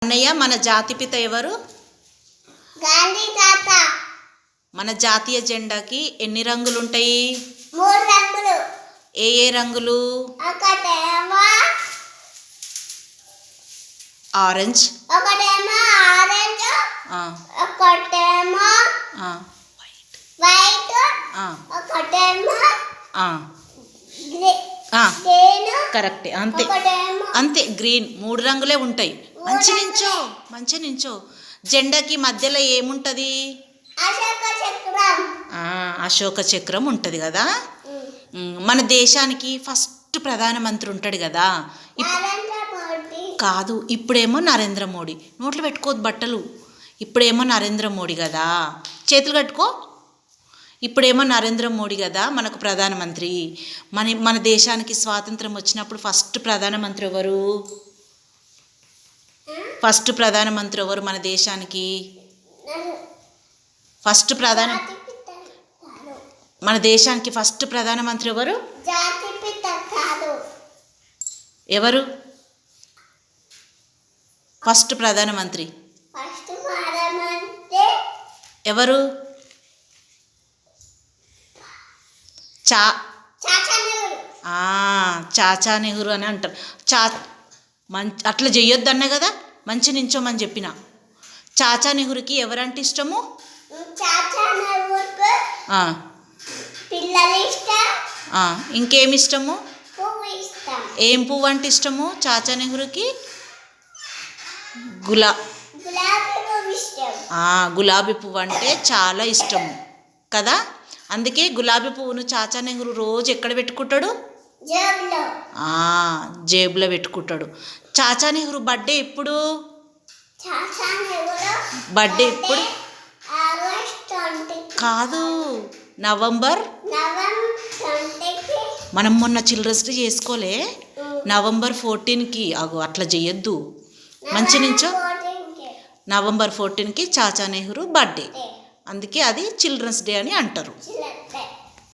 అన్నయ్య, మన జాతిపిత ఎవరు? గాంధీ తాత. మన జాతీయ జెండాకి ఎన్ని రంగులు ఉంటాయి? 3 రంగులు. ఏ ఏ రంగులు? ఒకటేమో ఆరెంజ్, ఒకటేమో ఆరెంజ్, ఆ, ఒకటేమో ఆ, వైట్, ఆ, ఒకటేమో ఆ, ఆ, గ్రీన్, కరెక్టే. అంతే ఒకటేమో అంతే, గ్రీన్. 3 రంగులే ఉంటాయి. మంచి నించో. జెండాకి మధ్యలో ఏముంటుంది? అశోక చక్రం. అశోక చక్రం ఉంటుంది కదా. మన దేశానికి ఫస్ట్ ప్రధానమంత్రి ఉంటాడు కదా. నరేంద్ర మోడీ. కాదు, ఇప్పుడేమో నరేంద్ర మోడీ. నోట్లు పెట్టుకోవద్దు బట్టలు. ఇప్పుడేమో నరేంద్ర మోడీ కదా. చేతులు కట్టుకో. ఇప్పుడేమో నరేంద్ర మోడీ కదా మనకు ప్రధానమంత్రి. మన దేశానికి స్వాతంత్రం వచ్చినప్పుడు ఫస్ట్ ప్రధానమంత్రి ఎవరు? మన దేశానికి మన దేశానికి ఫస్ట్ ప్రధానమంత్రి ఎవరు? జాతిపిత కాదు. ఎవరు ఫస్ట్ ప్రధానమంత్రి? ఎవరు? చాచా నెహ్రూ అని అంటారు. అట్లా చెయ్యొద్దన్నా కదా, మంచి నించోమని చెప్పిన. చాచా నెహ్రూకి ఎవరంటే ఇష్టము? ఇంకేమి ఇష్టము? ఏం పువ్వు అంటే ఇష్టము చాచా నెహ్రూకి? గులాబీ పువ్వు అంటే చాలా ఇష్టము కదా. అందుకే గులాబీ పువ్వును చాచా నెహ్రూ రోజు ఎక్కడ పెట్టుకుంటాడు? జేబులో పెట్టుకుంటాడు. చాచా నెహ్రూ బర్త్డే ఎప్పుడు? బర్త్డే ఎప్పుడు కాదు, నవంబర్. మనం మొన్న చిల్డ్రన్స్ డే చేసుకోలే, నవంబర్ 14కి. అట్లా చెయ్యొద్దు. మంచి నుంచో. November 14కి Chacha Nehru birthday. అందుకే అది చిల్డ్రన్స్ డే అని అంటారు.